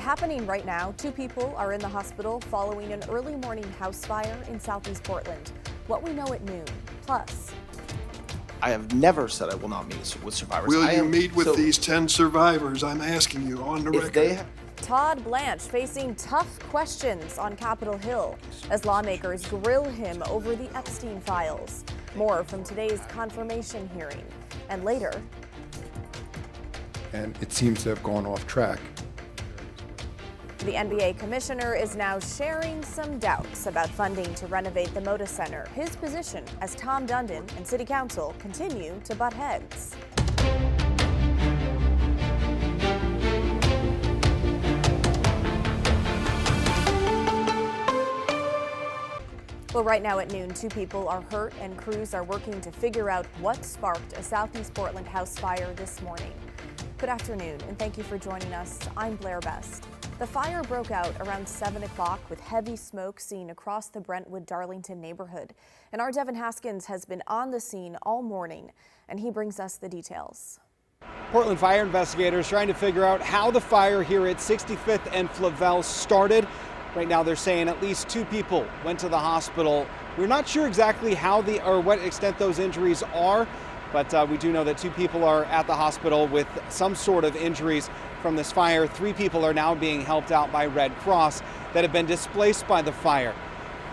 Happening right now, 2 people are in the hospital following an early morning house fire in southeast Portland. What we know at noon. Plus, I have never said I will not meet with survivors. Will you meet with these 10 survivors? I'm asking you on the record. Todd Blanche facing tough questions on Capitol Hill as lawmakers grill him over the Epstein files. More from today's confirmation hearing. And later, and it seems to have gone off track. the NBA commissioner is now sharing some doubts about funding to renovate the Moda Center. His position as Tom Dundon and City Council continue to butt heads. Well, right now at noon, 2 people are hurt and crews are working to figure out what sparked a southeast Portland house fire this morning. Good afternoon, and thank you for joining us. I'm Blair Best. The fire broke out around 7 o'clock with heavy smoke seen across the Brentwood-Darlington neighborhood. And our Devin Haskins has been on the scene all morning, and he brings us the details. Portland fire investigators trying to figure out how the fire here at 65th and Flavel started. Right now they're saying at least 2 people went to the hospital. We're not sure exactly how or what extent those injuries are, but we do know that 2 people are at the hospital with some sort of injuries from this fire. 3 people are now being helped out by Red Cross that have been displaced by the fire.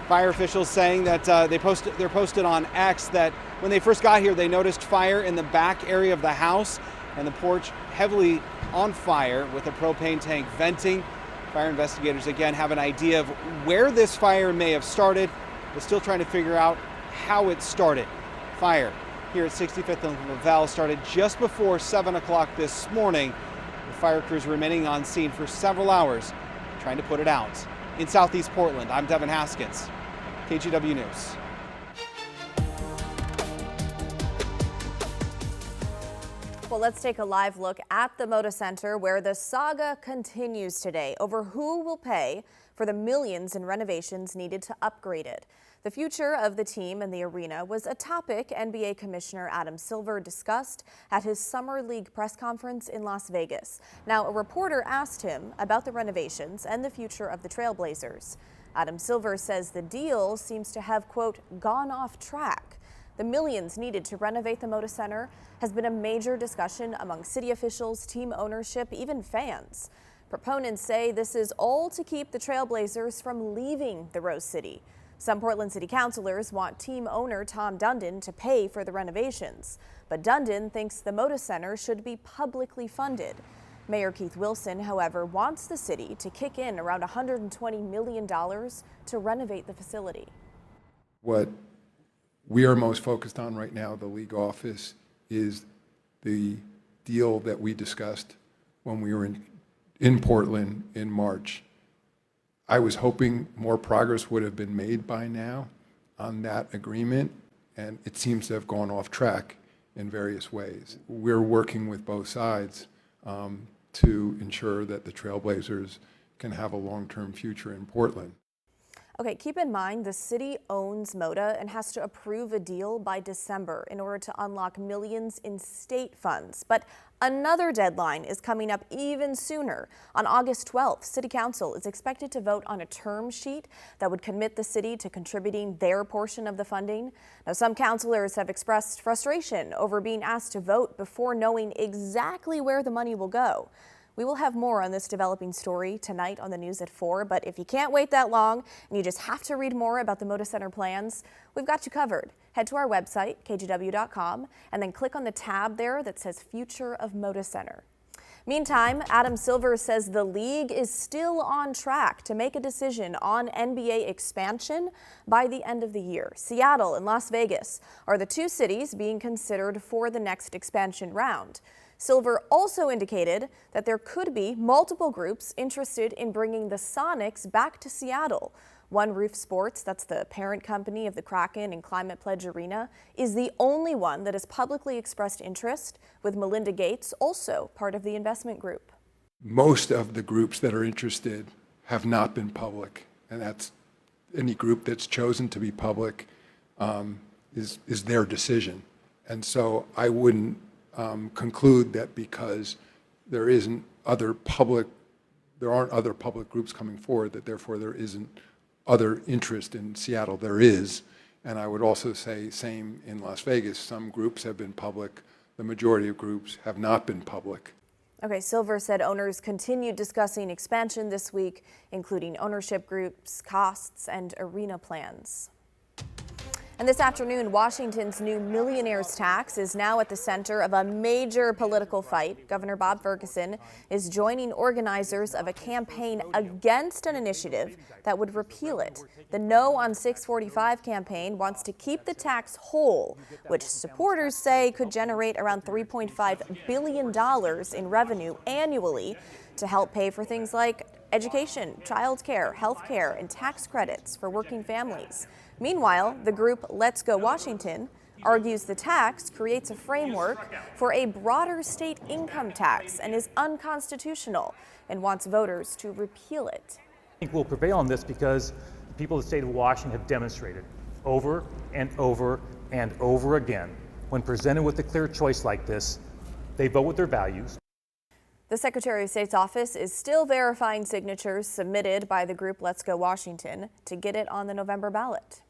Fire officials saying that they're posted on X that when they first got here, they noticed fire in the back area of the house and the porch heavily on fire with a propane tank venting. Fire investigators again have an idea of where this fire may have started, but still trying to figure out how it started. Fire here at 65th and Laval started just before 7 o'clock this morning. The fire crews remaining on scene for several hours trying to put it out. In southeast Portland, I'm Devin Haskins, KGW News. Well, let's take a live look at the Moda Center where the saga continues today over who will pay for the millions in renovations needed to upgrade it. The future of the team and the arena was a topic NBA Commissioner Adam Silver discussed at his Summer League press conference in Las Vegas. Now, a reporter asked him about the renovations and the future of the Trailblazers. Adam Silver says the deal seems to have, quote, gone off track. The millions needed to renovate the Moda Center has been a major discussion among city officials, team ownership, even fans. Proponents say this is all to keep the Trailblazers from leaving the Rose City. Some Portland City councilors want team owner Tom Dundon to pay for the renovations, but Dundon thinks the Moda Center should be publicly funded. Mayor Keith Wilson, however, wants the city to kick in around $120 million to renovate the facility. What we are most focused on right now, the league office, is the deal that we discussed when we were in Portland in March. I was hoping more progress would have been made by now on that agreement, and it seems to have gone off track in various ways. We're working with both sides to ensure that the Trailblazers can have a long-term future in Portland. Okay, keep in mind the city owns Moda and has to approve a deal by December in order to unlock millions in state funds. But another deadline is coming up even sooner. On August 12th, City Council is expected to vote on a term sheet that would commit the city to contributing their portion of the funding. Now, some councilors have expressed frustration over being asked to vote before knowing exactly where the money will go. We will have more on this developing story tonight on the news at 4, but if you can't wait that long and you just have to read more about the Moda Center plans, we've got you covered. Head to our website, kgw.com, and then click on the tab there that says Future of Moda Center. Meantime, Adam Silver says the league is still on track to make a decision on NBA expansion by the end of the year. Seattle and Las Vegas are the 2 cities being considered for the next expansion round. Silver also indicated that there could be multiple groups interested in bringing the Sonics back to Seattle. One Roof Sports, that's the parent company of the Kraken and Climate Pledge Arena, is the only one that has publicly expressed interest, with Melinda Gates also part of the investment group. Most of the groups that are interested have not been public, and that's any group that's chosen to be public is their decision. And so I wouldn't conclude that because there isn't other public there aren't other public groups coming forward, that therefore there isn't other interest in Seattle. There is. And I would also say same in Las Vegas. Some groups have been public. The majority of groups have not been public. Okay, Silver said owners continued discussing expansion this week, including ownership groups, costs, and arena plans. And this afternoon, Washington's new millionaires tax is now at the center of a major political fight. Governor Bob Ferguson is joining organizers of a campaign against an initiative that would repeal it. The No on 645 campaign wants to keep the tax whole, which supporters say could generate around $3.5 billion in revenue annually to help pay for things like education, childcare, health care, and tax credits for working families. Meanwhile, the group Let's Go Washington argues the tax creates a framework for a broader state income tax and is unconstitutional and wants voters to repeal it. I think we'll prevail on this because the people of the state of Washington have demonstrated over and over and over again, when presented with a clear choice like this, they vote with their values. The Secretary of State's office is still verifying signatures submitted by the group Let's Go Washington to get it on the November ballot.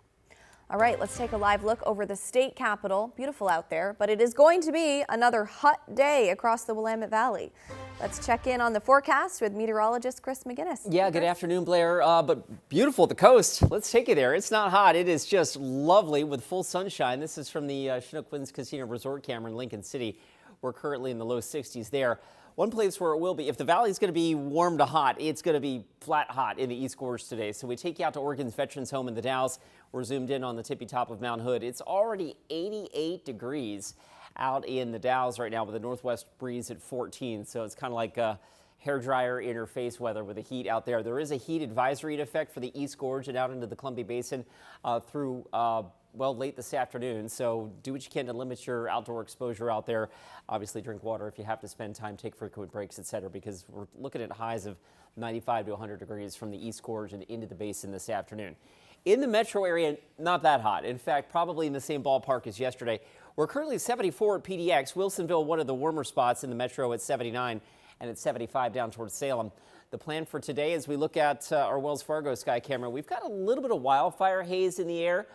All right, let's take a live look over the state capitol. Beautiful out there, but it is going to be another hot day across the Willamette Valley. Let's check in on the forecast with meteorologist Chris McGinnis. Yeah, good afternoon, Blair. But beautiful, the coast. Let's take you there. It's not hot. It is just lovely with full sunshine. This is from the Chinook Winds Casino Resort camera in Lincoln City. We're currently in the low 60s there. One place where it will be, if the valley is going to be warm to hot, it's going to be flat hot in the East Gorge today. So we take you out to Oregon's Veterans Home in the Dalles. We're zoomed in on the tippy top of Mount Hood. It's already 88 degrees out in the Dalles right now with a northwest breeze at 14. So it's kind of like hairdryer interface weather with the heat out there. There is a heat advisory in effect for the East Gorge and out into the Columbia Basin through late this afternoon. So do what you can to limit your outdoor exposure out there. Obviously drink water if you have to spend time, take frequent breaks, etc., because we're looking at highs of 95 to 100 degrees from the East Gorge and into the basin this afternoon. In the metro area, not that hot. In fact, probably in the same ballpark as yesterday. We're currently 74 at PDX. Wilsonville, one of the warmer spots in the metro at 79 and at 75 down towards Salem. The plan for today, as we look at our Wells Fargo sky camera, we've got a little bit of wildfire haze in the air.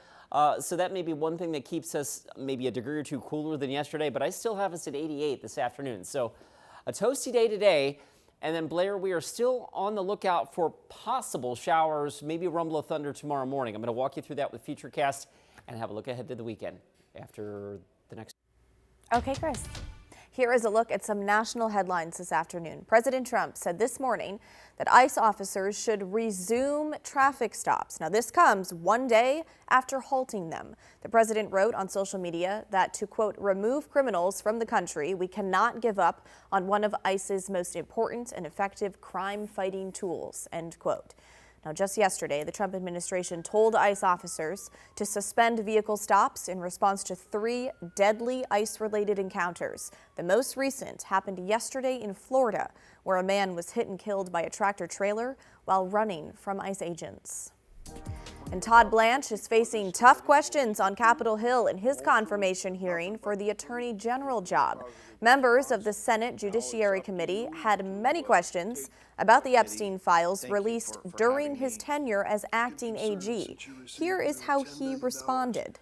So that may be one thing that keeps us maybe a degree or two cooler than yesterday, but I still have us at 88 this afternoon. So a toasty day today. And then, Blair, we are still on the lookout for possible showers, maybe a rumble of thunder tomorrow morning. I'm going to walk you through that with Futurecast and have a look ahead to the weekend after the next. Okay, Chris. Here is a look at some national headlines this afternoon. President Trump said this morning that ICE officers should resume traffic stops. Now, this comes one day after halting them. The president wrote on social media that to, quote, remove criminals from the country, we cannot give up on one of ICE's most important and effective crime-fighting tools, end quote. Now, just yesterday, the Trump administration told ICE officers to suspend vehicle stops in response to 3 deadly ICE-related encounters. The most recent happened yesterday in Florida, where a man was hit and killed by a tractor-trailer while running from ICE agents. And Todd Blanche is facing tough questions on Capitol Hill in his confirmation hearing for the Attorney General job. Members of the Senate Judiciary Committee had many questions about the Epstein files released during his tenure as acting AG. Here is how he responded.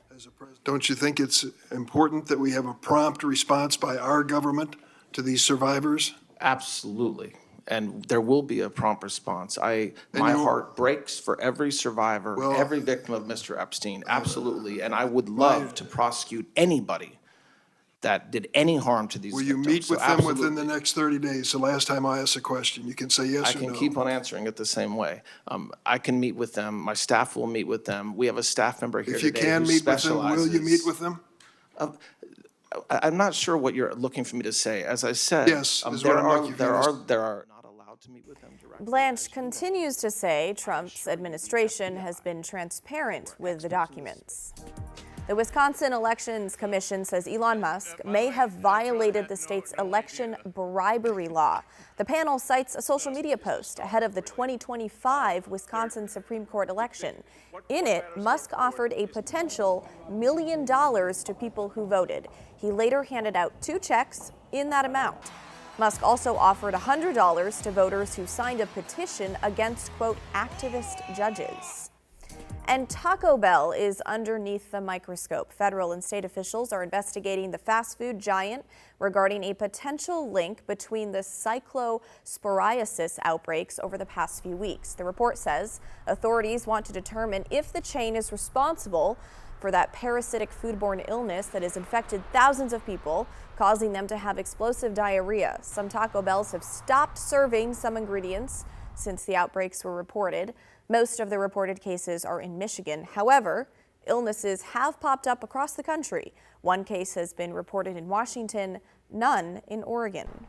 Don't you think it's important that we have a prompt response by our government to these survivors? Absolutely. And there will be a prompt response. My heart breaks for every survivor, every victim of Mr. Epstein. Absolutely. And I would love to prosecute anybody that did any harm to these victims. Will you meet with them within the next 30 days? The last time I asked a question, you can say yes or no. I can keep on answering it the same way. I can meet with them. My staff will meet with them. We have a staff member here today. If you can meet with them, will you meet with them? I'm not sure what you're looking for me to say. As I said, yes, there are not allowed to meet with them directly. Blanche continues to say Trump's administration has been transparent with the documents. The Wisconsin Elections Commission says Elon Musk may have violated the state's election bribery law. The panel cites a social media post ahead of the 2025 Wisconsin Supreme Court election. In it, Musk offered a potential $1 million to people who voted. He later handed out 2 checks in that amount. Musk also offered $100 to voters who signed a petition against, quote, activist judges. And Taco Bell is underneath the microscope. Federal and state officials are investigating the fast food giant regarding a potential link between the cyclosporiasis outbreaks over the past few weeks. The report says authorities want to determine if the chain is responsible for that parasitic foodborne illness that has infected thousands of people, causing them to have explosive diarrhea. Some Taco Bells have stopped serving some ingredients since the outbreaks were reported. Most of the reported cases are in Michigan. However, illnesses have popped up across the country. One case has been reported in Washington, none in Oregon.